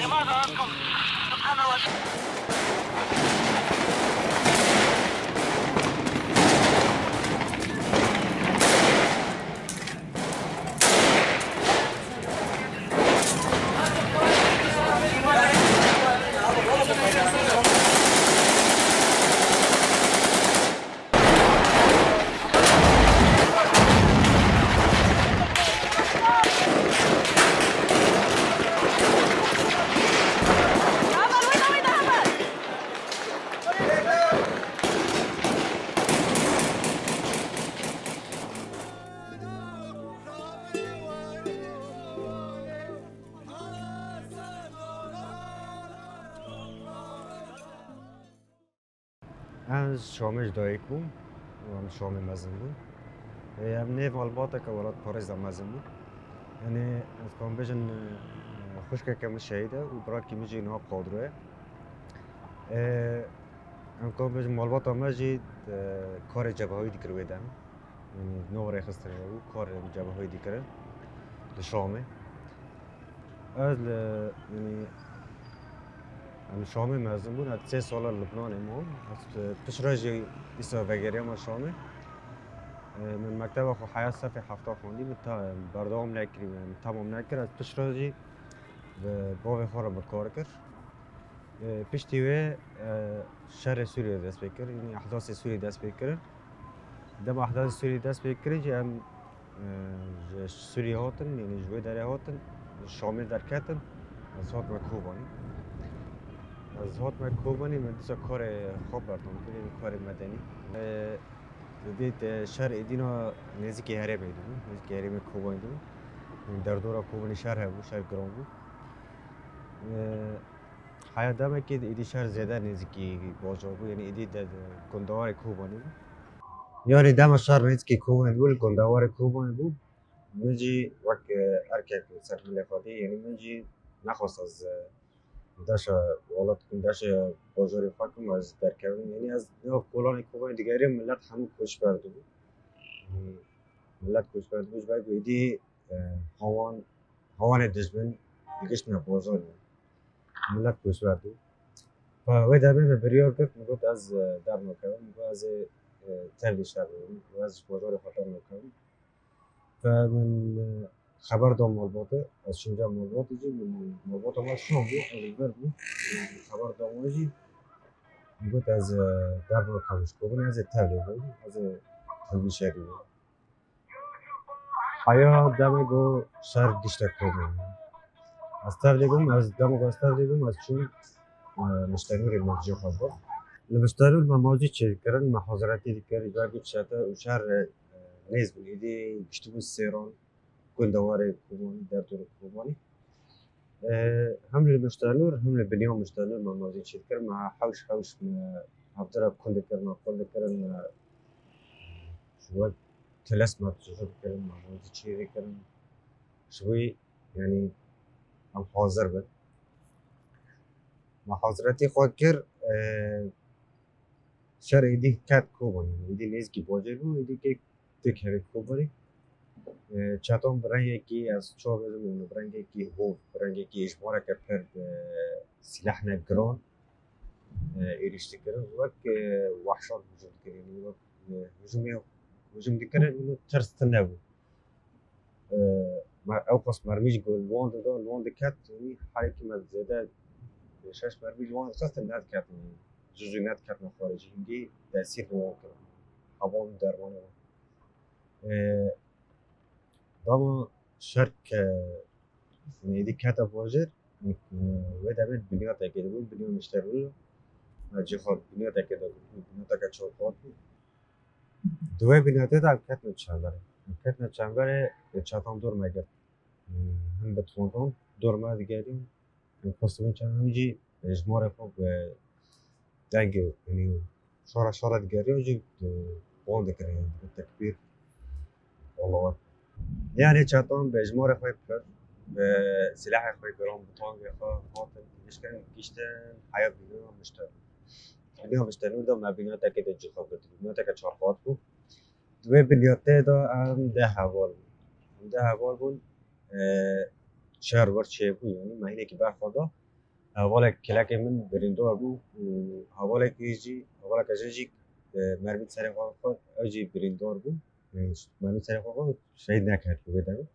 لماذا أنتم تتناولون؟ از شامش دایک بوم و هم شام مزن بود هم نیف الباته که ولاد پاریز هم مزن بود یعنی از کام بجن خوشکه که شهیده و برای که میجی ناب قادروه هم کام بجن مالبات هم مجید کار جبه هایی دیگر ویدن یعنی نو رای خستره و کار جبه هایی دیگر لشامه از یعنی هم شامه مزن بود از 3 سال لبنان امام از پیش راجی ایسا وگریم از شامه من مکتب خو حیات صفحه 70 خوندی تا بردام نکردیم تمام نکرد از پیش راجی و باقی خورا به کار کرد پشتی و شهر سوریه دست بکر یعنی احداث سوریه دست بکر دم احداث سوریه دست بکر جه هم سوریه هاتن یعنی جوی داره هاتن شامل در کتن از هات مکوبانی از هات مکوبانی من دیسا کار خوب بردم کنیم کار مدنی دید شهر ایدینا نزدیکی هره بیدون نزدیکی هره مکوبانی دون در دورا کوبانی شهر بود شهر گرام بود حیات دامه که ایدی شهر زیاده نزدیکی باجا بود یعنی ایدی در گندوار کوبانی بود یعنی دم شهر نزدیکی کوبانی بود گندوار کوبانی بود منجی وقت ارکک سر ملفاتی یعنی منجی نخواست از داش ولاد داش بازاری فاکم از در کردن یعنی از نو کلان کوبانی دیگری ملت همون کش برده بود ملت کش برده بود باید ایدی هوان دشمن دیگهش نه بازار ملت کش برده بود و در به بریار کرد میگفت از در نکنم میگفت از تلویش در و از بازار خطر نکنم و من خبر دام مالباته از شنجا مالباته جی من مالباته ما شام بود از البر بود خبر دام جی میگفت از در نکنمش کوبنی از تلویش بود از تلویش شهری بود حیا دم گو شهر گشته کوبنی از تلویش از دم گو از تلویش از چون مشتری موجود خبر لبستانول ما موضوع چه کردن محاضراتی دیگر جایی شده و شهر نیز بود ایدی بیشتر سیران گندواره کوبانی در دور کوبانی هم لبستانول هم لبنیام مستانول ما موضوع چه کردن ما حوش ما هفتره کند کردن شو تلس ما تجربه کردن ما موضوع چه کردن شوی یعنی هم حاضر بود محاضراتی خود کرد شهر ایدی کات کوبانی ایدی نیز کی باجر بود ایدی که تکهر کوبانی چاتون برای کی از چوب زمین برای کی هو برای کی اجبار کرد سلاح نگران ایرشتی کردن وقت وحشات وجود کردن وقت هجوم دیگر اینو ترس نبود ما اوقات مرمیج گل وان دکات یعنی حرکت مزیده شش مرمیج وان خاص ند کرد جزئی ند کرد خارجی اینگی تاثیر نمیکنه هوام درمانه دام شرک ایدی کاتا واجر و دبیر بنیاد تاکید بود بنیاد مشتری جهاد بنیاد تاکید بود بنیاد تاکید چوکات بود دوی بنیاد تا کت نچنبره چاتام دور مگر هم بتوانم دور ما دیگریم پستون چندی اجماع خوب دنگ یعنی شورا دیگری وجود باند کردن تکبیر والله يعني چاتون به اجماع خوب کرد به سلاح خوب برام بطان بخواه خاطر مشکل کشتن حیات بینو مشتری دو مبینه تاکید جخاب کرد بینو تاکید چارخات بود دوی بلیاته دا هم ده حوال بود شهر ور چه بود یعنی مهینه که بر خدا اول کلاک من بریندار بود اول کیجی اول کجی مرمت سر خود اجی بریندار بود مرمت سر خود شهید نکرد بودم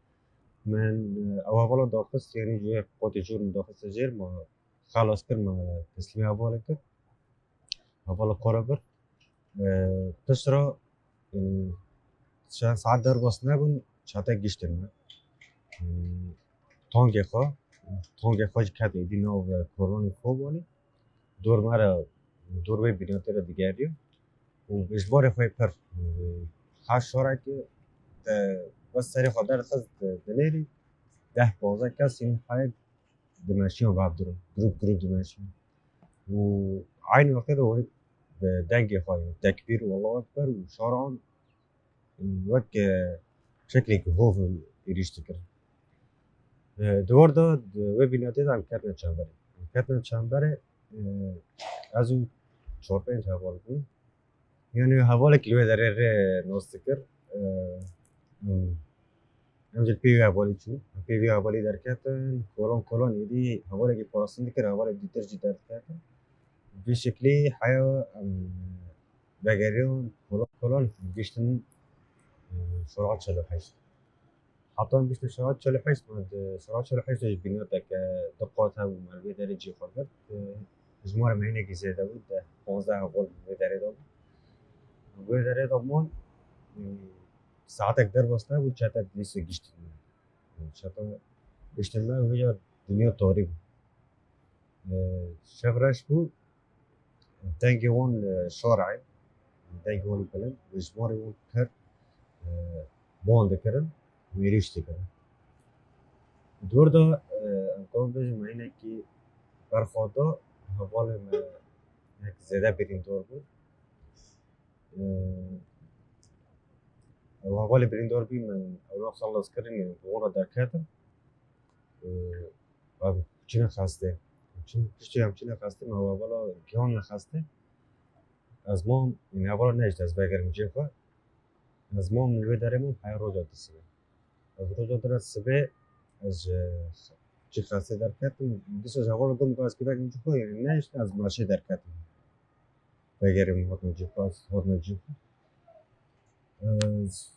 من اول داخل یعنی جو قطع جور داخل سجر ما خلاص کرد ما تسلیم اول کرد اول قربر تشرا شاید ساعت در باس نبود شاید گشتم تانگ خواهی کد ایدی ناو کورانی خوب ولی دور مرا دور به بینات را دیگری و اجبار خواهی پر هشت شاره که بس سری خودر خواست دلیری 10-15 کس این خواهی دمشیان باب درو گروپ دمشیان و عین وقت دوری دنگ خواهی تکبیر و الله اکبر و شارعان وقت شکلی که خوف ایریشتی کرد دوار دا و بیناتی دارم کتن چنبره از اون 4-5 حوال بود یعنی حوال کلوه داره ناسته کرد همجل پیوی حوالی چون پیوی حوالی در کتن کلان ایدی حوالی که پراسند کرد حوالی دیترجی در کتن به شکلی حیا بگریون کلان گشتن سرعت 48 حتی بیشتر سرعت 48 سرعت 48 داشت بینات که دقات هم مروی داره جی خورد زمار مهینه که زیده بود 15 حوال وی داره دامون ساعت در بسته بود چطور لیست گشتن چطور گشتن من ویجا دنیا تاریخ شفرش بود دنگی اون شارعی دنگی اون کلن زمار اون کرد باند کردن میریشتی کردن دور دا امکان بجم اینه که برخوادا حوال ما یک زیده بریندار بود و حوال بریندار بی من اولا خلاص کردن اون را در کردم و چی نخواسته پشتی هم چی نخواسته من اولا گیان نخواسته از ما این اولا نشد از بگرم جه خواه از ما ملوی داریم پای روزات سبه از روزات در سبه از چی خاصه در کتم دیس از اول دم کاس که بگیم چه یعنی نشد از ماشه در کتم بگیریم وقت نجیب کاس خود نجیب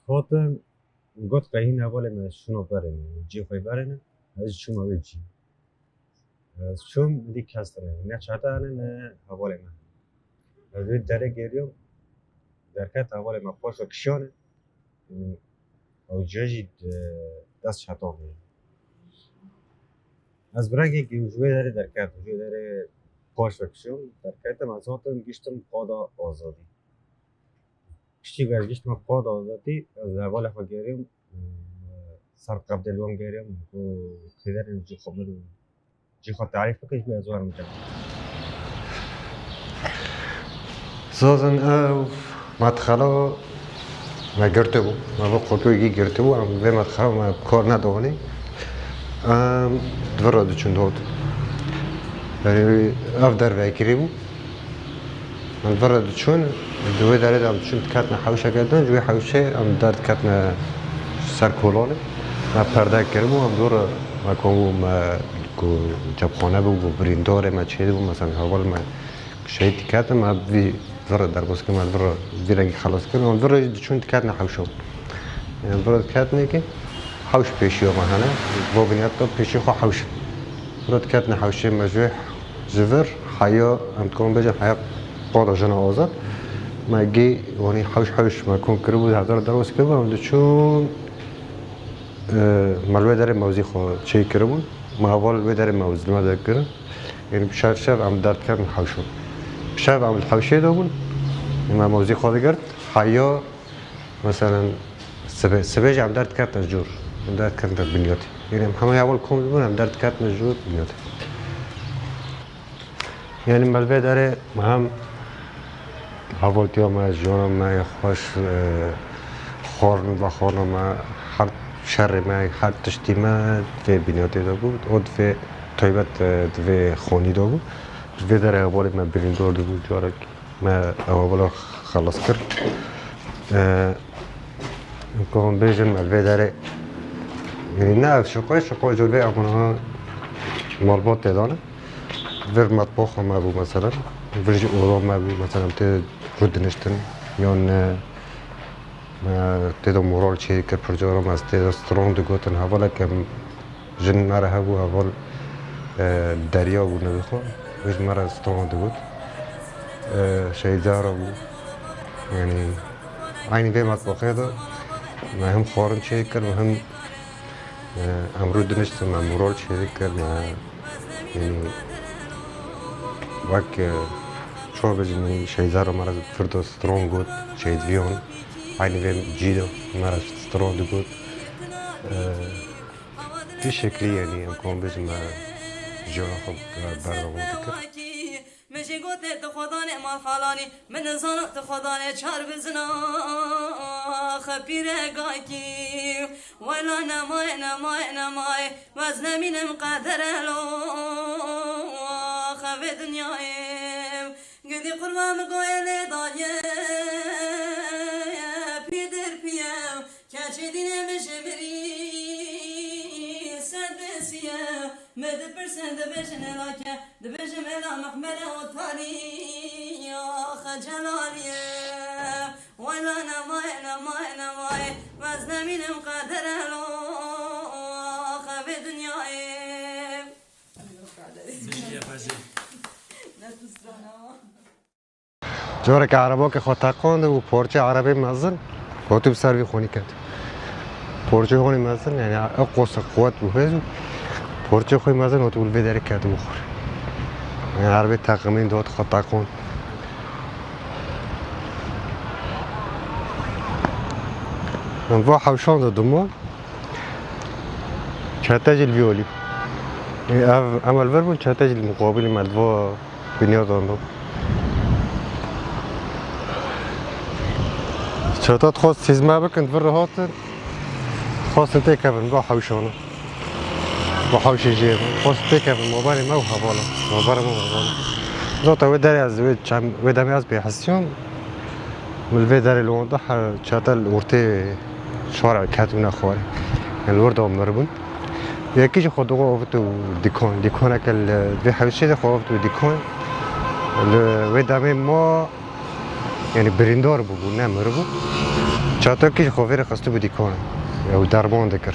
خود گفت که این اول من شنو بریم جی خوی بریم از شما ویجی از شوم دی کاستنه نه چاته نه اول من از وی داره گیریم در کت اول ما پاش کشانه او جاجی دست شطانه از برای که جوی داره در کت جوی داره پاش کشان در کت مزاتم گشتم قادا آزادی کشتی گشتم قادا آزادی از اول خود گیریم سر قبل الوان گیریم و کدر جی خوب ندارم جی خود تعریف بکش به ازوار میکنم زازن او مدخلا ما گرته بود ما با قطعی گرته بود ام به مدخلا ما کار نداری دوراد چند هود اف در ویکری بود من دوراد چون دوی داره دام چون کاتنا حوشه کردن جوی حوشه ام درد کاتنا سر کولانه ما پرده کردم ام دور ما کوم کو جاب خانه بود برینداره ما چه بود مثلا اول ما شهید کاتم ما بی ورد در بس که من ورد خلاص کردم ورد چون کات نحوشو ورد کات نیکی حوش پیشیو ماهانه با بنیاد تو پیشی خو حوش ورد کات نحوشه مجوع زفر حیا ام تكون بجا حیا قاضي جنا آزاد ما جي وني حوش ما كون كربو هزار دروس كربو ام چون مالوی داره موزی خو چی کردم ما اول وی داره موز ما داره کردم یعنی شب ام درد کردم حوشو شب عمل حوشه دابون ما موزی خواهد کرد حیا مثلا سبج عم درد کرد نجور عم درد کرد بنیاتی یعنی همه اول کم دبون عم درد کرد نجور بنیاتی یعنی ملوی داره هم حوالتی ها ما جانم ما خوش خورن و خورن ما هر شر ما هر تشتی ما دوی بنیاتی دابود و دوی طیبت دوی خونی دابود دوی داره اولی ما بریندار دابود جارک ما اولا خلاص کرد کهون بیشن ملوی داره يعني نه شقای جلوی امونها مالبات دادانه ور مطبخ ما بو مثلا ورج اورو ما بو مثلا ته رود نشتن میان ما ته مورال چی که پروژرام است ته استرون دو گوتن حوالا که جن مرا هبو حوال دریا بو نبخو وش مرا استرون دو گوت شيء زهرة بو يعني عيني في مطبخ هذا ما هم خورن شيكر وهم امرود نشت مع مرول شيكر مع يعني وك شو بجني شيء زهرة مرة فردو سترون جود شيء فيون عيني في جيدو مرة سترون دو جود في شكلي يعني امكان بجمع جونا خب بردو ذكر مشي قلت تخداني ما فلاني من زانت تخداني چار بزنا خبيره قايكي ولا نماي وزن منم قدر لو خبي دنياي قدي قربان قويلي دايه بيدر بيام كاشي ديني مشمري سدسيه مد برسن دبشن لاكه دبشن ملا محمد وطاري يا خجلالي ولا نماي وزن منم قدر لو خبي دنياي جورك عربا که خاطقان و پارچه عربی مزن خاطب سروی خونی کرد پارچه خونی مزن یعنی اقوس قوت بوهزو پارچه خوی مزن و طول بداره کرد بخور یعنی عربی تقمین داد خاطقان من با حوشان دادم چهتاج الویولی عمل وربون چهتاج المقابل مدوا بنیاد آن داد چهتات خواست سیزمه بکند ور هاتن خواست تکبن با حوشانه با حوش جیب خواست تکبن موبایل ما و حوالا موبایل ما و حوالا ذاتا وداری از ودمی از بیحسیون ملوی داری لونده چهتال ورته شوارع کتونه خواره الورد هم مربون یکیش خود دو آفتو دیکان اکل به حوشه ده خود آفتو دیکان ودمی ما یعنی بریندار بود نه مربون چهتا کیش خوفیر خسته بود دیکان او درمان دکر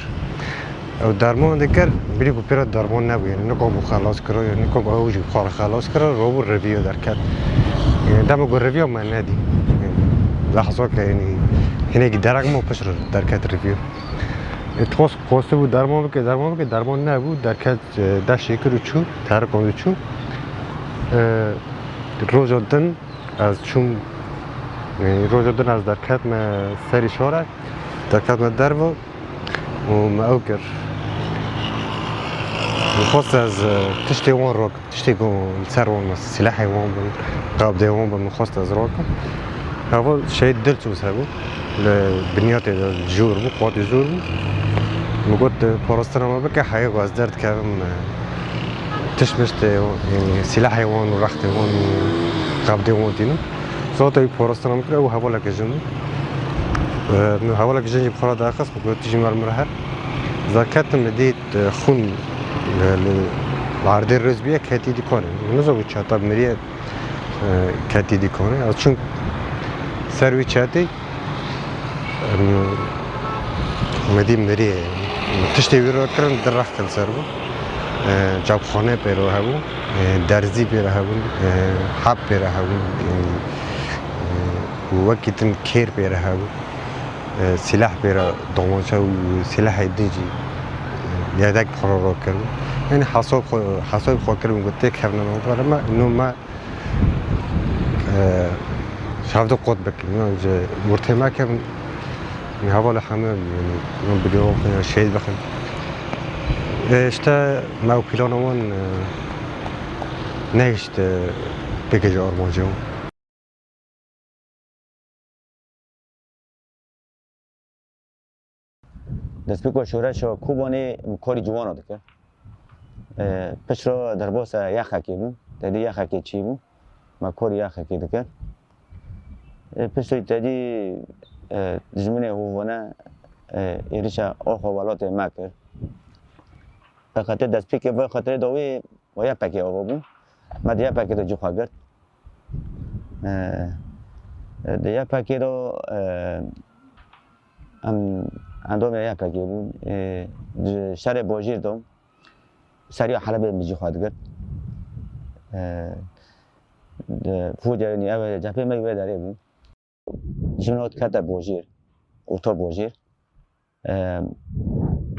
او درمان دکر بری کو پیرا درمان نبود یعنی نکام خلاص کرد یعنی نکام اوجی خال خلاص کرد رو ریویو در کرد یعنی دم گو ریویو من ندی لحظه که یعنی هنگی درک ما پشر در کرد ریویو اتخاص خواسته بود درمان نبود در کرد دست شکر چوب ترکان چوب روزادن از چون روزادن از در کرد ما سری شاره در کرد ما در و اوگر خواست از تشتی وان راک تشتی گون سر وان سلاحی وان بن قابده وان بن خواست از راکم اول شاید دل توس هبو لبنیات جور بو قوات جور بو میگفت پاراستنا ما بکه حیق از درد کردم تشمشت یعنی سلاحی وان و رخت وان قابده وان دینم ذاتی پاراستنا میکرد او حوالا که جنو حوالا که جنجی بخورا داخل میگفت تیجی مرمره زکات مدید خون العرض الرزبیه کتی دیکنه نزاوی چهتا مریه کتی دیکنه از چون سروی چهتی مدی مریه تشتی ویرو کردن در رخت کن سرو جاب خانه پیرو هبون درزی پیرو هبون حب پیرو هبون وقتی کیر پیرو هبون سلاح پیرو دامانچه و سلاح دیجی یادک فرار کرد یعنی حساب خود کردم گفته کردن آن ما اینو ما شاید قد بکنیم اینجا مرتبط کردم من حوال همه من بدیو شهید بخن اشتا ما و پیلانوان نهشت بگه آرمانجه دست بکو شورش کوبانی کاری جوان دکه پس رو در باس یخ کی بو تدی یخ کی چی بو ما کاری یخ کی دکه پس رو تدی زمینه هوونه ایرشا آخو ولات مکر بخاطر دست پیک به خاطر دوی و یا پکی آوا بون ما دیا پکی رو جو خواهد دیا پکی رو اندام یا پکی بون شهر باجیر دوم سریع حلبه میجی خواهد کرد فوجانی اول جبهه میوه داره بود جنوت کتا باجیر اوتا باجیر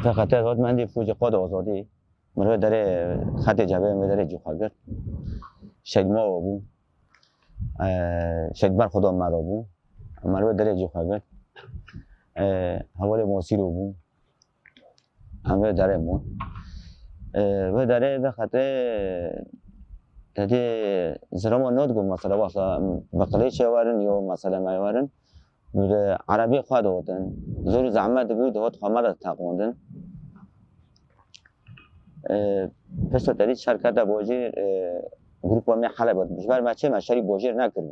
فقط هات مندی فوج قاد آزادی مروه داره خط جبهه می داره جو خواهد کرد شهید ما بود شهید بر خدا مرا بود مروه داره جو خواهد کرد حوال موسی رو بود همه داره بود و داره به خاطر تدی زرما نود گم مثلا واسه بقیه چه وارن یا مثلا ما وارن بود عربی خواهد آوردن زور زحمت بود هات خمر تقوندن پس تدی شرکت باجی گروپ می حلب بود بشبر بچه مشاری باجی نکرد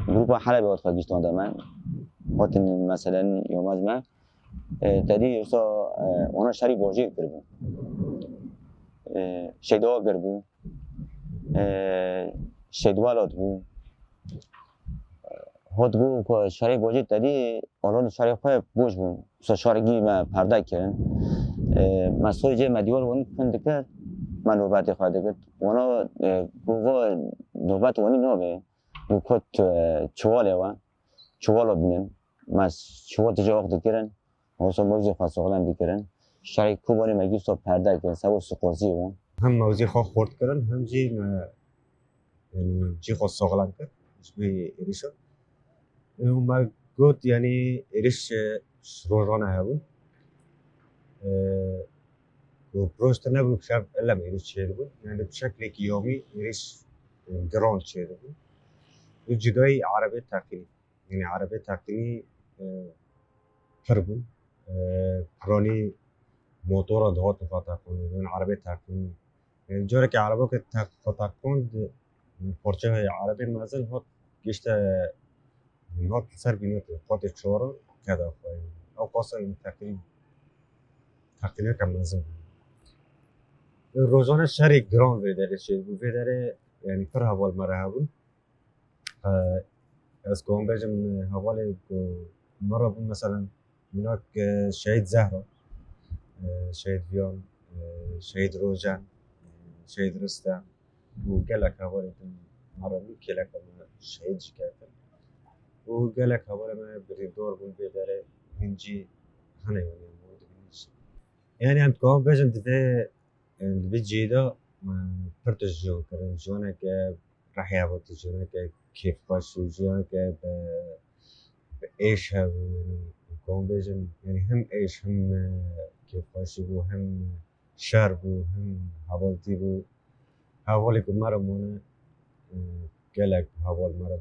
گروپ حلب بود خواهیستان دارم هات مثلا یوم از ما تدی یوسا اونا شری باجی کرد شیدا کرد شدوالات بود هات بود که شهر باجی دادی آلان شهر خواه بوش بود شهرگی ما پرده کردن مسئول جه مدیوال ونی کند کرد من نوبت خواهد کرد اونا گوه نوبت ونی نوبه گوه کت چواله و چوالا بینن چوال تجا وقت کرن حسا موزی خواه ساغلن بکرن شهر کوبانی مگی سا پرده کرد سبا سقوزی ون هم موزی خواه خورد کردن هم جی یعنی جی خواه ساغلن کرد به ایریشا ما گفت یعنی ایریش روزانه هبون و پروست نبود شب علم ایریش چیده بود یعنی بشکل که یومی ایریش گراند چیده بود و جدای عربی تقنی یعنی عربی تقنی پر بود پرانی موتور دهات نفاتا کنید یعنی عربی تقنی جوری که عربا که فاتا کند پرچه عربی مازن هات گشت هات سر بینید خاطر چهارو کدا خواهی او قاسا این تقنیه کم مازن روزانه شهر گران ویداره شد ویداره یعنی پر حوال مره بود از که هم بجم حوال مرا بود مثلا مناک شهید زهرا شهید ویان شهید روزن شهید رستم و گلک حوالی مرا بود کلک شهیدش کردن و گلک حوالی من بریدار بود بیداره هنجی هنه یعنی هم که هم بجم دیده به جیدا پرتش جون کردن جونه که رحیاباتی جونه که کیف باشی جونه که به ایش هم کام بیشم یعنی هم ایش هم کیف باشی بو هم شهر بو هم حوالتی بو حوالی که مرا مونه گلک حوال مرا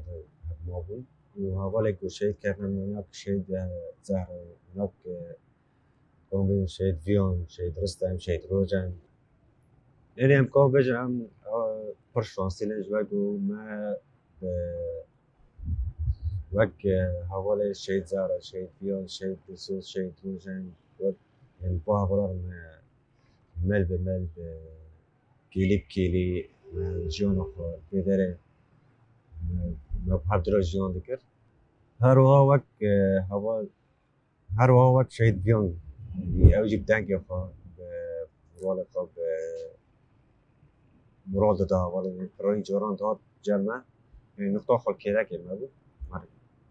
ما بود و حوالی که شهید کردن مناک شهید زهر مناک کام بیشم شهید ویان شهید رستم شهید روزن یعنی هم کام بیشم هم پر شانسی نجوگ و ما وقت حوالي شهيد زهرة شهيد فيون شهيد دسوس شهيد روزن يعني بوها برار مل بمل كيلي بكيلي جون أخو بدره ما بحب درا جون ذكر هر وقت شهيد فيون أوجي بدانك أخو بروال أخو مراد ده ولی برای جوران داد جمع نقطه خال کلکی مبود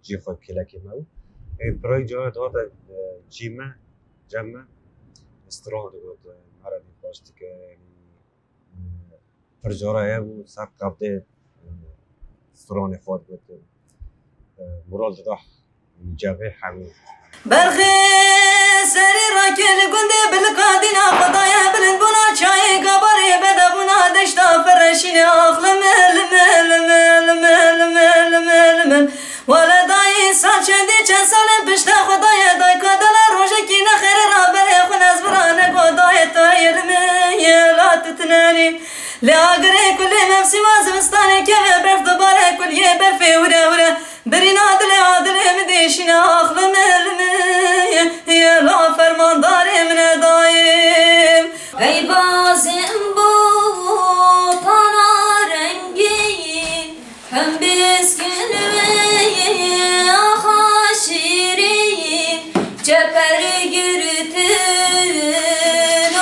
جی خال کلکی مبود برای جوران داد جمع استران داد مرد پاشتی که پر جورای بود سر قبضه استران فاد بود مراد ده جبه همین برخی سری را کل گنده بالقادینا خدایا بلند بنا چای گباری بده بنا دشتا فرشین آخل مل مل مل مل مل مل مل ولدای ساچندی چند سال پشت خدایا دای کدل روشه کی نخیر را بره خون از برانه خدای تایر میلات تنانی لاغره کل مفسی وازمستانه که برف دوباره کل یه برفی وره وره برین عادل مدیشین آخل مل مل يا لا فرمان داري من دايم Bisküvi aha şirin Çeperi gürtün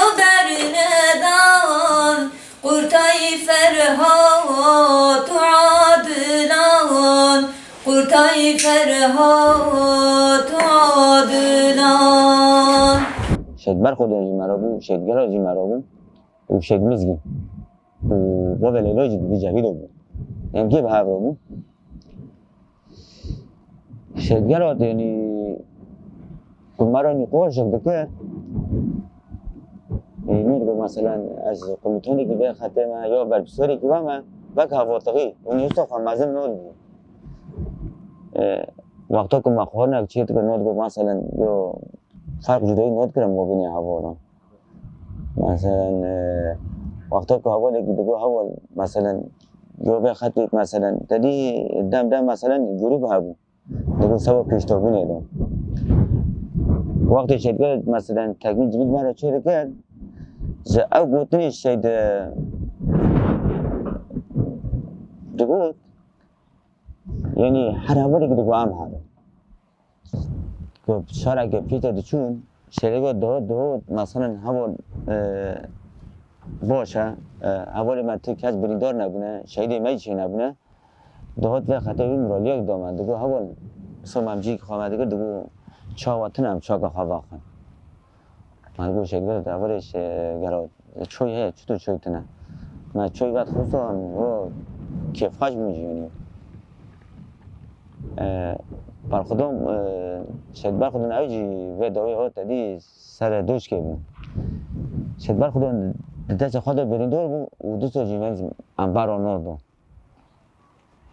o bernedan Kurtayı ferhat adnan Kurtayı ferhat adnan شد برخورد از مرابو شد گراز مرابو و شد مزگی و قبل علاج دیگه جوید بود یعنی که به هر شد گراز یعنی مرانی قوش شد که میگه مثلا از کمیتونی که به خاتمه یا برپسوری که با من بک هواتقی اون یوسف هم مزن نود وقتا که مخوان چیت که نود مثلا یا فرق جدایی نود کردم مبینی هوا مثلا وقتا که هوا دیگه هوا مثلا یا به خاطر مثلا تدی دم مثلا گروه هوا دیگه سوا پیشتابی ندارم وقتی شدگاه مثلا تکمیل جدید مرا چه کرد ز او گوتنی شد دیگه یعنی هر هوا دیگه هم هست که شارع که پیتا دچون شدگاه دو مثلا هوا باشه اولی من تو کس بریندار نبونه شهید میچی نبونه دهات و خطا این مرالیک دامن دیگه اول سوممجی که خواهد دیگه چاواتنم چاک خواه خواهد من گوش شهید اولش گراد چوی هست چطور چوی تنه من چوی وقت خواستم و کیف خواهش میجونی بر خودم شهید بر خودم اوجی و داوی ها تدی سر دوش که بود شهید بر خودم دست خود بریندار بود و دوست جیمنز ام بران نردم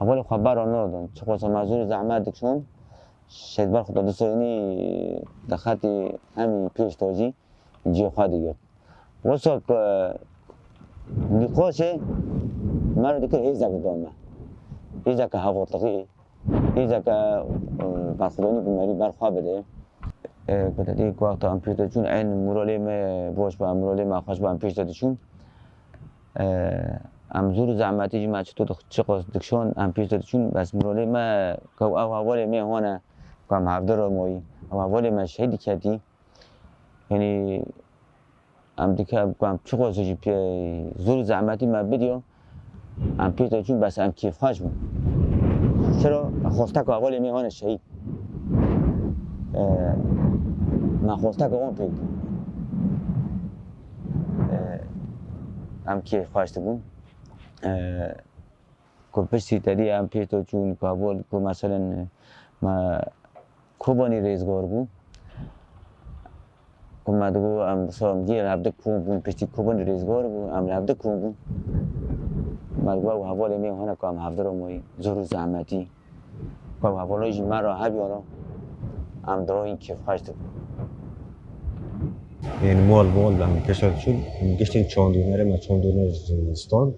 اولی خواب بران نردم چه خواستم مزور زحمت دکشون شهید بر خود دوست اینی دخطی همی پیش تاجی جی خواه دیگر واسه که نقاشه مرا دیگر هیزه که دامه هیزه که هوا تقیه هیزه که بر خودانی بمری بر خواه بده که دیگه وقت هم پیش دادشون این مرالی باش با مرالی خوش با هم پیش دادشون امزور زحمتی جمع چطور چه قصد دکشون هم پیش دادشون بس مرالی که او اولی هونه که هم هفته را مایی او اولی شهیدی کردی یعنی هم دیگه هم چه قصد زور زحمتی بدیو هم پیش دادشون بس هم کیف خواهش بود چرا خواسته که اولی هونه شهید من خواسته که اون پیک هم که خواسته بود که پشتی تدی هم پیش تو چون کابل که مثلا ما کوبانی ریزگار بود که ما دو هم سام گیر هفته کوم بود پشتی کوبانی ریزگار بود هم هفته کوم بود ما دو حوالی میهونه که هم هفته رو مایی زور زحمتی که حوالایش من را هبیارم هم دو این که خواسته بود یعنی مال هم کشور شد گشتیم چاندونه ما چاندونه زمستان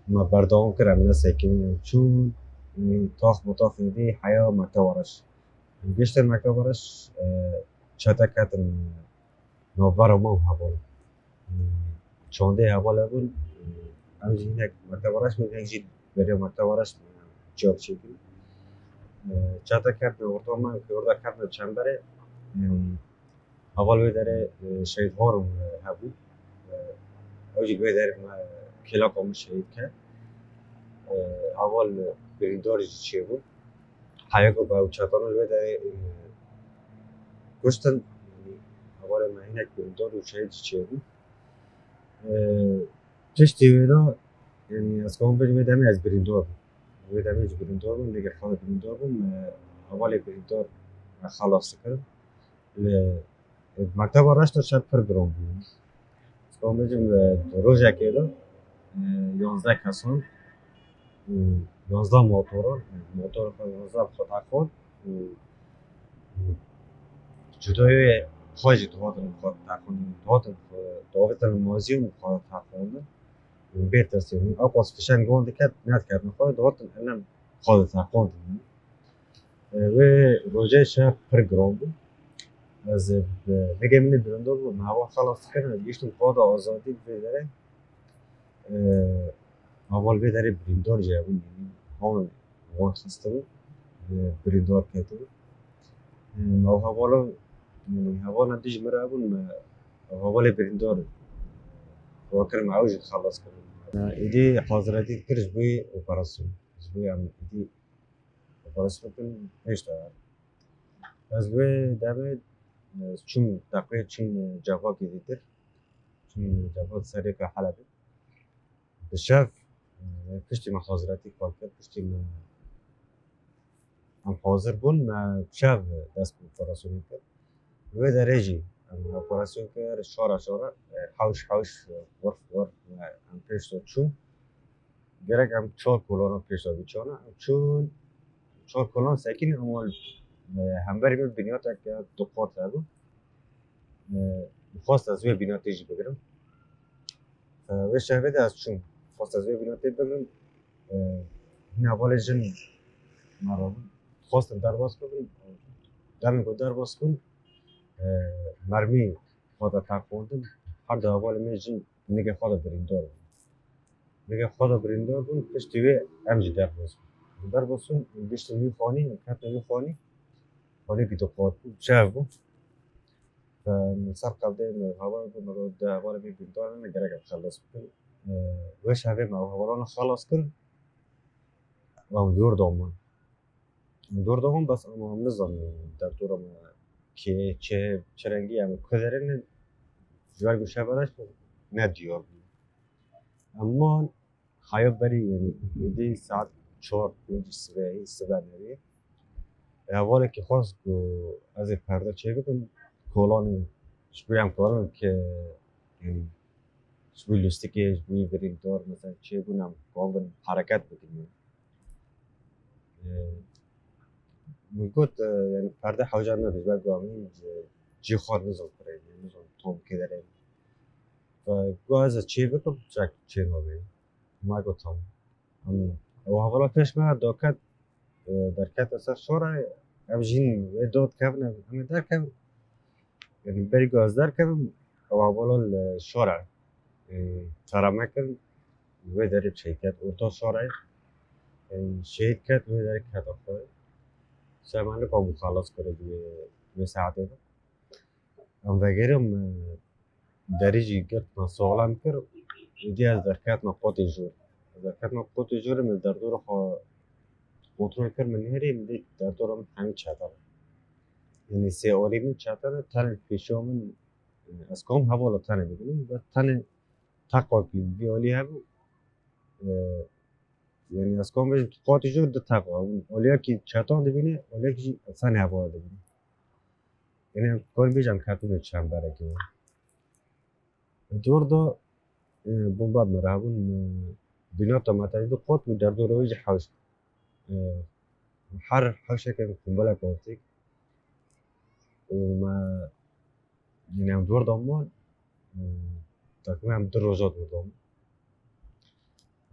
ما بردام کردم نسکیم چون تاخ مطاف دی حیا مکتوارش گشتم مکتوارش چتا کتن نوبارو ما هوال چانده هوال بود همچنین یک مکتوارش میگه یک برای مکتوارش جاب چیدی چتا کرد ورتا ما که ورتا کرد چنبره اول ویداره شهید هارم هبود اوجی ویداره ما کلا کام شهید کرد اول برینداری چی بود حیا کو با چاتانو ویداره گشتن اول ما اینک بریندار و شهید چی بود پشتی ویدا یعنی از کام بری ویداره از بریندار ویداره از بریندار بود دیگه خانه بریندار بود اول بریندار خلاص کرد مکتب آرش شاید پر گرام بود. اسکان بچیم روز یکیده 11 کسان 11 موتور خود 11 خود اخوان جدای خواهی دواتن خود اخوان دواتن مازیون خود اخوان بهتر سیم اقواس فشن گوند کرد نیت کرد نخواهی دواتن علم خود اخوان و روزه شاید پر گرام بود از دیگه من برندار بود هوا خلاص کردن گشتم خود آزادی بیداره اول بیداره برندار جوون هم وان خسته بود بریندار کرده بود او حوالا یعنی حوالا دیج مرا بون حوالا بریندار فکر معوج خلاص کردم ایدی حاضراتی کرد بوی اپراسیون بوی هم ایدی اپراسیون کن هشت از بوی دامه چون تقریبا چین جواب گیریدر چون جواب سری که حلبه بشاف پشتی ما حاضراتی کار کرد پشتی ما هم حاضر بون ما بشاف دست به اپراسیون کرد و درجی اپراسیون کرد شارا حوش ورف هم پیش چون gerek am çol kolona pêşa biçana çûn çol kolon sekîn emal hemberî min binyatek du qat hebû xwast ez vê binatê jî bigirim vê şevê de ez çûm xwast ez vê binatê bigirim hin hevalê jin merabûn xwastin derbas bikin demê ku derbas bûn mermî xwe de teqandin her di hevalê me jin nigê xwe de birîndar bûn دیگه خدا برندار بون پشتی وی امجی در بسون گشتن میخوانی کتن میخوانی خانی که تو قاد بود شهر بود و سر قبله هوا بود مگه ده هوا رو بیندار نگره که خلاص بکن وش هوا ما هوا خلاص کرد و دور دامن بس اما هم نظام در دورم که چه رنگی هم کدرن جوار گوشه برش نه دیار بود اما hayal beri yani 7 saat 4-5 سبعه نوی اولی که خواست که از پرده چه بکن کلانی شبیه هم کلان که یعنی شبیه لستیکی شبیه بریندار مثلا چه بونم کامل حرکت بکنیم میگوید یعنی پرده حوجه نداشت باید گامی جی خوار نزم کرد نزم توم که داره و گوه از چه بکن چه نوی ما گفتم و حالا پیش ما دکت درکت اصلا شورا امجین داد کردن همه در کردن یعنی بری گاز در کردن و حالا شورا ترامه کردن و داری شهید کرد اورتا شورا شهید کرد و داری کرد آخر سامانه کام خلاص کرد و ساعته ام وگرم دریجی کرد نسالم کرد ایدی از درکت نقاطی جور درکت نقاطی جور من در دور خو کنترل کرد من هری میدی در دورم همین چطور یعنی سه آری من چطور تن پیشو من از کام حوالا تنه بگیرم و تنه تقا کی بیالی هم یعنی از کام بهش قاطی جور دو تقا اولیا کی چطور دبینه اولیا کی تنه حوالا دبینه یعنی کار بیشم کاتون چند باره که دور دو بمباب مرابون بنات ماتای دو قط و در دور ویج حوش هر حوشه که قنبله کوتیک و ما یعنی هم دور دامان تقریبا هم 2 روزات بودم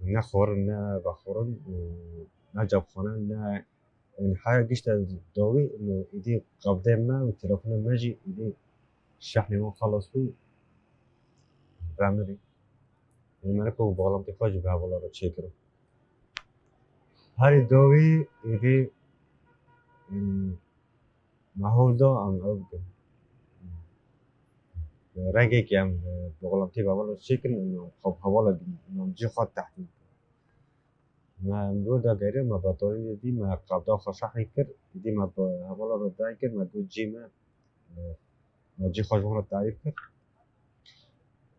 نه خورن نه بخورن نه جاب خانه نه این حاجه گشت داوی انه ایدی قبضه ما و تلفن ماجي ایدی شحن ما خلص بود رامري من کو باغلام تی خواهی به حوالا رو چه کرد هری داوی ایدی محول دا ام او رنگی که هم باغلام تی به حوالا رو چه کرد انه خب حوالا نمجی خواد تحتیم ما دور دا گیره ما بطاری دی ما قبضا خشحی کرد دی ما حوالا رو دای کرد ما دو جی ما جی خواهی رو تعریف کرد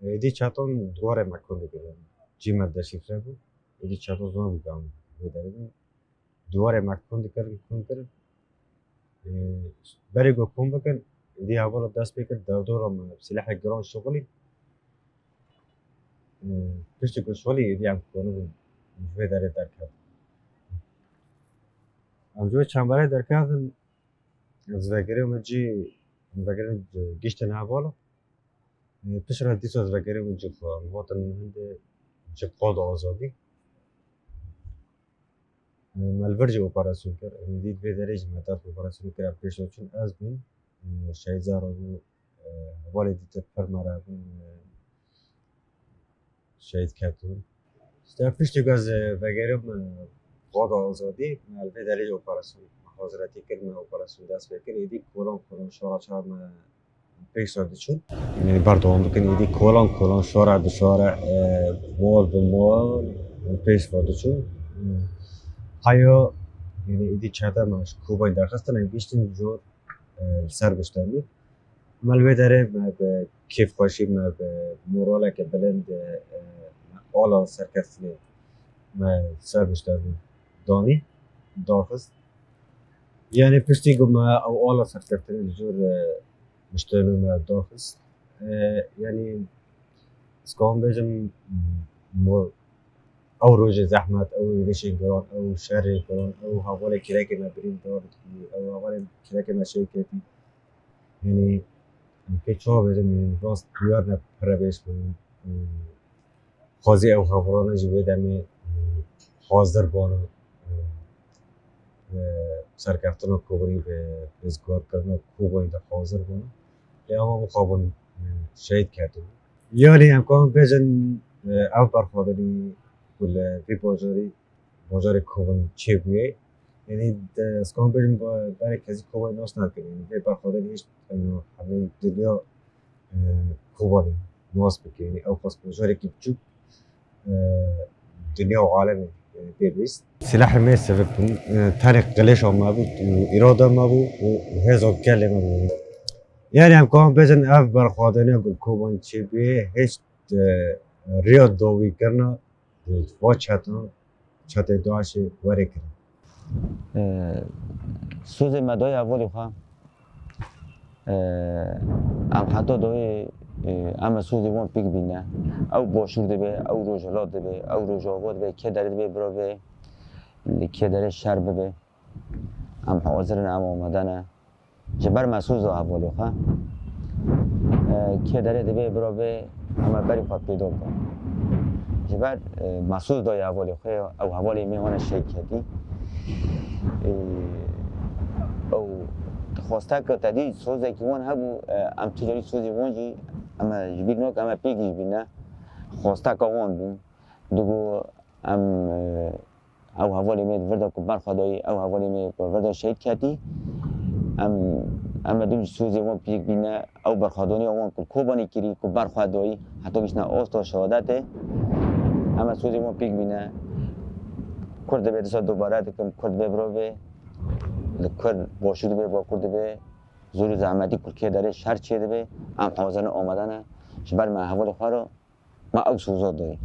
ایدی چطور دواره مکن بگیرم جی ما دشیفره بود ایدی چطور زمان بگم بداریم دواره مکن کرد بری گو کن بکن ایدی حوالا دست بکرد در دورم سلاح گران شغلی پشت شغلی ایدی هم کنه بود مجوه داره در کرد مجوه چنبره در کردن از وگیرم جی وگیرم گشتن حوالا پیش را دیس از وگیرم جی خواهم وطن هنده جی قاد آزادی مالورجی اپراسیون کرد دید به درجه مدت اپراسیون کرد پیش چون از بین شهید زهرا بود والدی فرماره بود شهید کردن است پیش دیگه از وگیرم قاد آزادی مالبه دلیل اپراسیون حاضراتی کرد من اپراسیون دست بکر ایدی کلان شورا چهار من پیشنهاد شد یعنی بردوام بکن ایدی کلان شورا به شورا مال به مال پیشنهاد شد هایا یعنی ایدی چهار ماش خوبای درخواست نمیشتیم جور سر بشتنی مالبه داره به کیف خوشی به موراله که بلند آلا سرکفلی ما سر بشتنی دانی درخواست yani piştiguma ew ala serkeftinê li jor müşterî me daxist yani skom bêjim ew rojê zehmet ew êrişên giran ew şerê giran ew hevalê kirekê me birîn dar ew hevalê kirekê me şê ketî yani pê çawa bêjim rast duyar ne pirebêj bûn xwazî ew hevalane ji wê demê hazir bûn سرکفتن کوبری به ازگار کردن کوبای در حاضر بودن لیاما مخابن شهید کردیم یعنی امکان بجن او برخوادنی کل وی بازار کوبن چی بیه یعنی اسکان بجن برای کسی کوبای ناش نکنیم وی برخوادنی هیچ همه دنیا کوبانی ناس بکنی یعنی او خاص بازاری که بچوب دنیا و عالمی بيست سلاح ما سبب تاريخ قليش ما بود وإرادة ما بود وهذا كلمة ما بود يعني هم كان بيجن أف برخوادني أقول كوبان تشيبي هيش رياض دوي كرنا واتشاتنا شات داش وري كرنا سوز مدای اولی خواه ام حتی دوی اما سوزی وان پیک بینه او باشور دبه او روجلات دبه او روجاوات دبه که داره دبه براوه که داره شر ببه ام حاضرن ام آمدنه جبر مسوز اولی خواه که داره دبه براوه اما بری خواه پیدا کن جبر مسوز دای اولی خواه او حوالی میوان شیکتی او خواسته که تدی سوزه که وان هبو ام تجاری سوزی وانجی اما جبیر نوک اما پیگی بینه خواسته که وان بین دوگو ام او حوالی مید ورده که برخوادایی او حوالی مید ورده شهید کردی اما دوی سوزی وان پیگ بینه او برخوادانی وان که کوبانی کری که برخوادایی حتی بیشنه آستا شهادته اما سوزی وان پیگ بینه کرد به دستا دوباره دکم کرد به براوه کرد باشود به با کرد به زور زحمتی کرد که داره شر چیده به ام حاضرن آمدنه شبر ما حوال خواه رو ما او سوزاد داری